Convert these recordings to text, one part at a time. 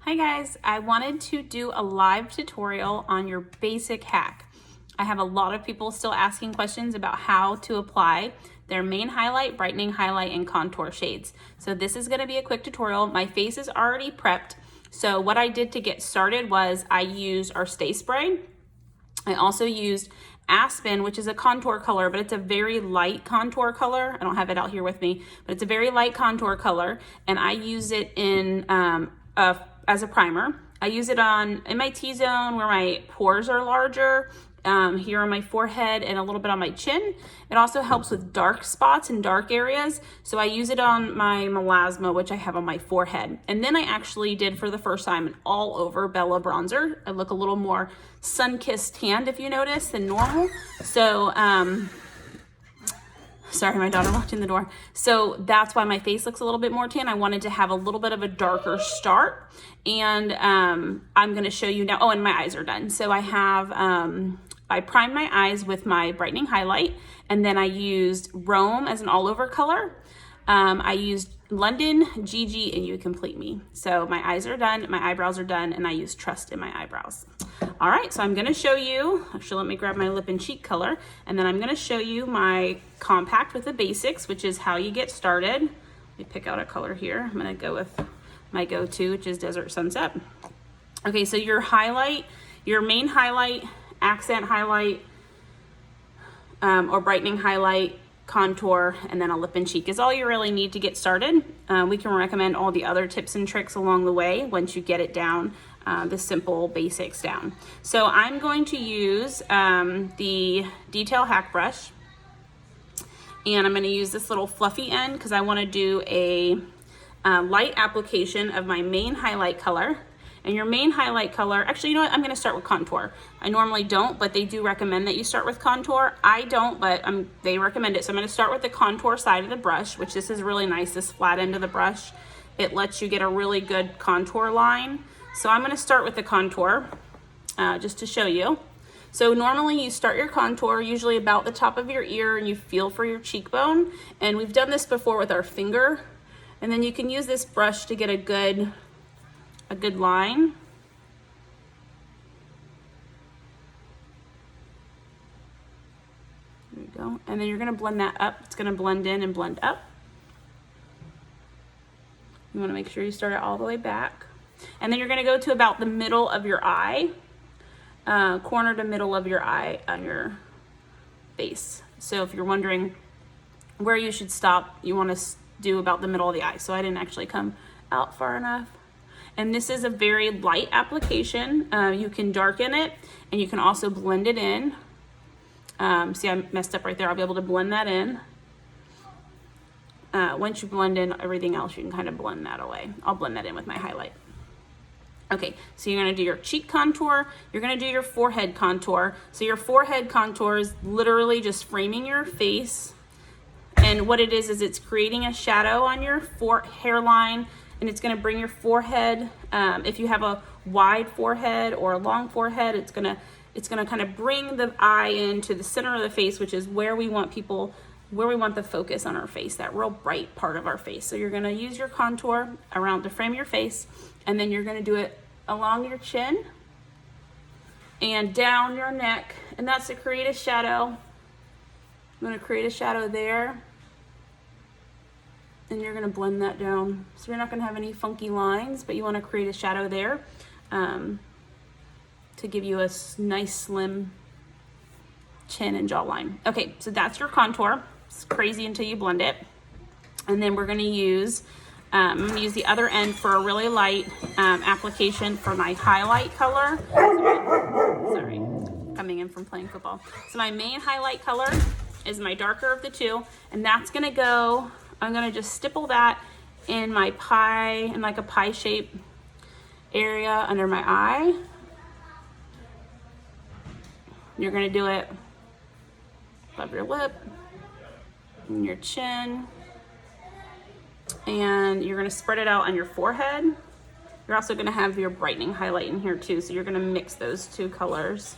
Hi guys, I wanted to do a live tutorial on your basic hack. I have a lot of people still asking questions about how to apply their main highlight, brightening highlight, and contour shades. So this is gonna be a quick tutorial. My face is already prepped. So what I did to get started was I used our Stay Spray. I also used Aspen, which is a contour color, but it's a very light contour color. I don't have it out here with me, but it's a very light contour color. And I use it in as a primer. I use it in my T-zone where my pores are larger, here on my forehead and a little bit on my chin. It also helps with dark spots and dark areas. So I use it on my melasma, which I have on my forehead. And then I actually did for the first time an all over Bella bronzer. I look a little more sun-kissed tanned, if you notice, than normal. So, sorry, my daughter walked in the door. So that's why my face looks a little bit more tan. I wanted to have a little bit of a darker start. And I'm gonna show you now. Oh, and my eyes are done. So I have, I primed my eyes with my brightening highlight, and then I used Rome as an all over color. I used London, Gigi, and You Complete Me. So my eyes are done, my eyebrows are done, and I used Trust in my eyebrows. All right, so I'm gonna show you, actually let me grab my lip and cheek color, and then I'm gonna show you my compact with the basics, which is how you get started. Let me pick out a color here. I'm gonna go with my go-to, which is Desert Sunset. Okay, so your highlight, your main highlight, accent highlight, or brightening highlight, contour, and then a lip and cheek is all you really need to get started. We can recommend all the other tips and tricks along the way once you get it down, the simple basics down. So I'm going to use the Detail Hack brush, and I'm going to use this little fluffy end because I want to do a light application of my main highlight color. And your main highlight color, actually, you know what? I'm going to start with contour. I normally don't, but they do recommend that you start with contour. I don't, but they recommend it. So I'm going to start with the contour side of the brush, which this is really nice, this flat end of the brush. It lets you get a really good contour line. So I'm going to start with the contour just to show you. So normally you start your contour usually about the top of your ear and you feel for your cheekbone. And we've done this before with our finger. And then you can use this brush to get a good line. There we go. And then you're going to blend that up. It's going to blend in and blend up. You want to make sure you start it all the way back. And then you're going to go to about the middle of your eye, corner to middle of your eye on your face. So if you're wondering where you should stop, you want to do about the middle of the eye. So I didn't actually come out far enough. And this is a very light application. You can darken it and you can also blend it in. See, I messed up right there. I'll be able to blend that in. Once you blend in everything else, you can kind of blend that away. I'll blend that in with my highlight. Okay, so you're gonna do your cheek contour, you're gonna do your forehead contour. So your forehead contour is literally just framing your face. And what it is it's creating a shadow on your hairline, and it's gonna bring your forehead, if you have a wide forehead or a long forehead, it's gonna kind of bring the eye into the center of the face, which is where we want the focus on our face, that real bright part of our face. So you're gonna use your contour around to frame your face, and then you're gonna do it along your chin and down your neck, and that's to create a shadow. I'm gonna create a shadow there, and you're gonna blend that down. So you're not gonna have any funky lines, but you wanna create a shadow there to give you a nice slim chin and jawline. Okay, so that's your contour. It's crazy until you blend it. And then we're gonna use, I'm gonna use the other end for a really light application for my highlight color. Sorry, coming in from playing football. So my main highlight color is my darker of the two, and that's gonna go, I'm gonna just stipple that in my pie, in like a pie shape area under my eye. You're gonna do it above your lip, and your chin, and you're gonna spread it out on your forehead. You're also gonna have your brightening highlight in here too, so you're gonna mix those two colors.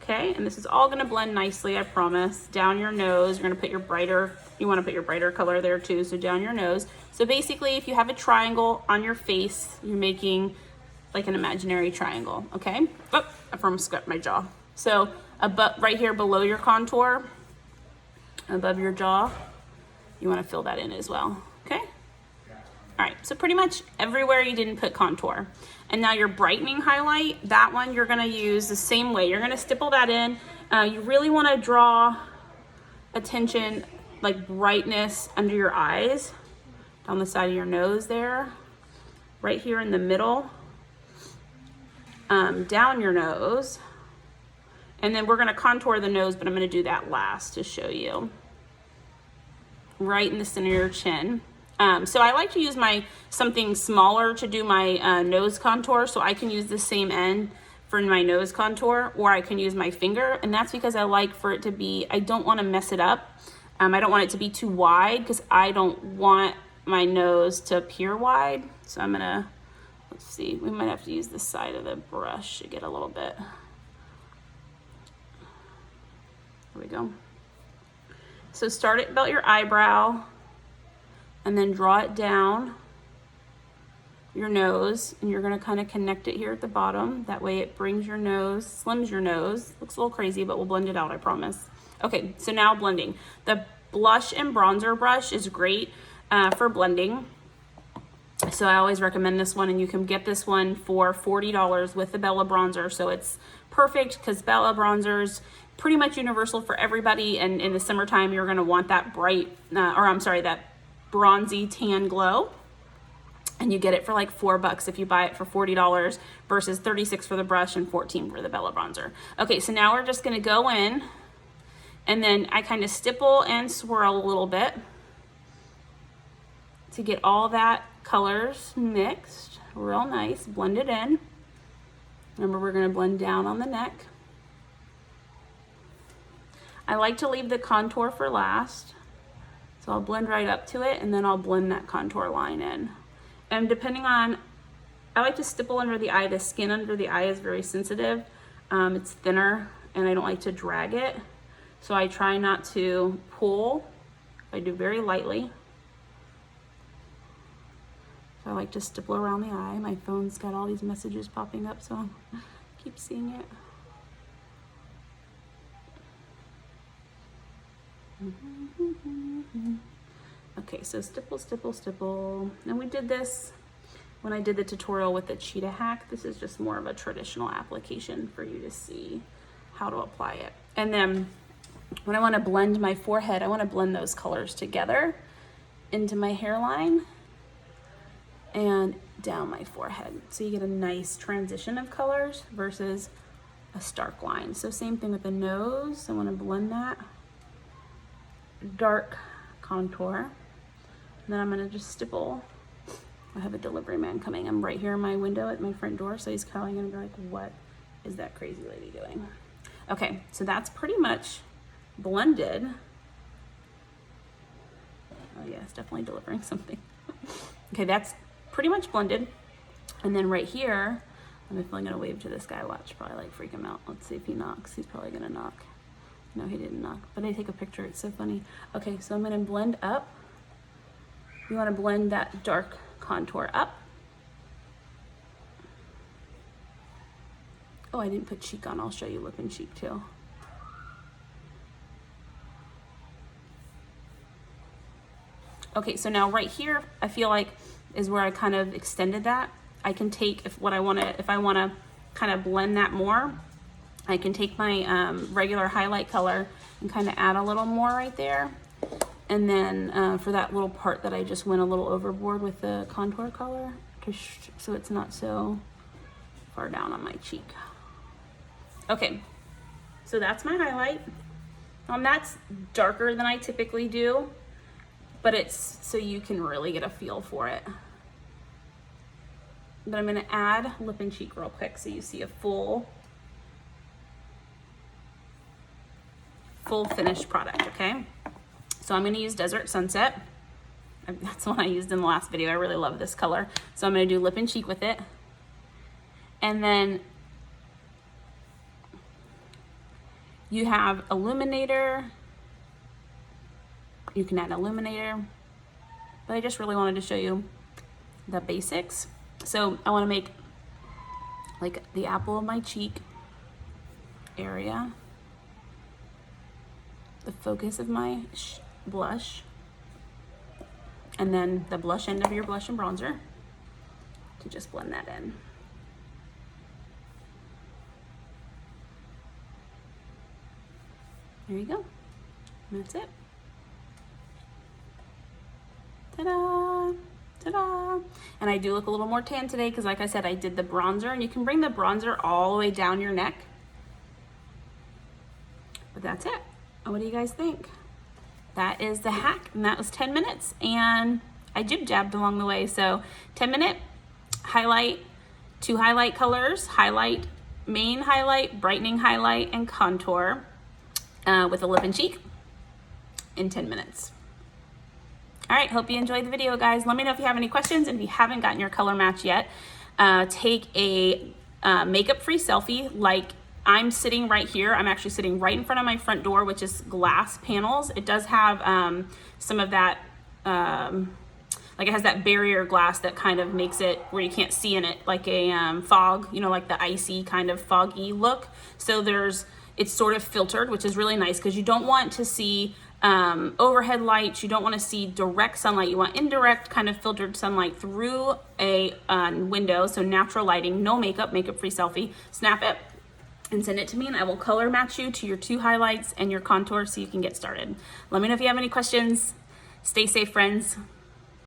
Okay, and this is all gonna blend nicely, I promise. Down your nose, you're gonna put your brighter, you wanna put your brighter color there too, so down your nose. So basically, if you have a triangle on your face, you're making like an imaginary triangle, okay? Oh, I almost scraped my jaw. So above, right here below your contour, above your jaw, you want to fill that in as well, okay? All right, so pretty much everywhere you didn't put contour. And now your brightening highlight, that one you're gonna use the same way. You're gonna stipple that in. You really wanna draw attention, like brightness under your eyes, down the side of your nose there, right here in the middle, down your nose. And then we're gonna contour the nose, but I'm gonna do that last to show you. Right in the center of your chin. So I like to use something smaller to do my nose contour, so I can use the same end for my nose contour, or I can use my finger, and that's because I like for it to be, I don't want to mess it up. I don't want it to be too wide because I don't want my nose to appear wide. So I'm gonna, let's see, we might have to use the side of the brush to get a little bit. There we go. So start at about your eyebrow, and then draw it down your nose, and you're gonna kind of connect it here at the bottom. That way it brings your nose, slims your nose. Looks a little crazy, but we'll blend it out, I promise. Okay, so now blending. The blush and bronzer brush is great for blending. So I always recommend this one, and you can get this one for $40 with the Bella bronzer. So it's perfect because Bella bronzer is pretty much universal for everybody. And in the summertime, you're gonna want that bright, that bronzy tan glow. And you get it for like $4 if you buy it for $40 versus $36 for the brush and $14 for the Bella bronzer. Okay, so now we're just gonna go in, and then I kind of stipple and swirl a little bit to get all that colors mixed real nice, blend it in. Remember, we're gonna blend down on the neck. I like to leave the contour for last. So I'll blend right up to it, and then I'll blend that contour line in. And depending on, I like to stipple under the eye. The skin under the eye is very sensitive. It's thinner, and I don't like to drag it. So I try not to pull. I do very lightly. So I like to stipple around the eye. My phone's got all these messages popping up, so I keep seeing it. Okay, so stipple, stipple, stipple. And we did this when I did the tutorial with the cheetah hack. This is just more of a traditional application for you to see how to apply it. And then when I want to blend my forehead, I want to blend those colors together into my hairline and down my forehead. So you get a nice transition of colors versus a stark line. So same thing with the nose. I want to blend that dark contour. And then I'm gonna just stipple. I have a delivery man coming. I'm right here in my window at my front door, so he's probably gonna be like, what is that crazy lady doing? Okay, so that's pretty much blended. Oh yeah, it's definitely delivering something. Okay, that's pretty much blended. And then right here, I'm definitely gonna wave to this guy. Watch, probably like freak him out. Let's see if he knocks. He's probably gonna knock. No, he didn't knock, but I take a picture. It's so funny. Okay, so I'm gonna blend up. You wanna blend that dark contour up. Oh, I didn't put cheek on. I'll show you lip and cheek too. Okay, so now right here, I feel like is where I kind of extended that. I can take, if I wanna kind of blend that more, I can take my regular highlight color and kind of add a little more right there. And then for that little part that I just went a little overboard with the contour color, so it's not so far down on my cheek. Okay, so that's my highlight. That's darker than I typically do, but it's so you can really get a feel for it. But I'm gonna add lip and cheek real quick so you see a full finished product, okay? So I'm gonna use Desert Sunset. That's the one I used in the last video. I really love this color. So I'm gonna do lip and cheek with it. And then you have illuminator. You can add illuminator, but I just really wanted to show you the basics. So I wanna make like the apple of my cheek area, the focus of my blush, and then the blush end of your blush and bronzer to just blend that in. There you go. And that's it. Ta-da! Ta-da! And I do look a little more tan today because, like I said, I did the bronzer, and you can bring the bronzer all the way down your neck. But that's it. What do you guys think? That is the hack, and that was 10 minutes, and I jib-jabbed along the way. So 10-minute highlight, 2 highlight colors, highlight, main highlight, brightening highlight, and contour with a lip and cheek in 10 minutes. All right, hope you enjoyed the video, guys. Let me know if you have any questions, and if you haven't gotten your color match yet, take a makeup-free selfie. Like, I'm sitting right here. I'm actually sitting right in front of my front door, which is glass panels. It does have some of that, like it has that barrier glass that kind of makes it where you can't see in it, like a fog, you know, like the icy kind of foggy look. So it's sort of filtered, which is really nice because you don't want to see overhead lights. You don't want to see direct sunlight. You want indirect kind of filtered sunlight through a window. So natural lighting, no makeup, makeup-free selfie. Snap it and send it to me, and I will color match you to your 2 highlights and your contour so you can get started. Let me know if you have any questions. Stay safe, friends.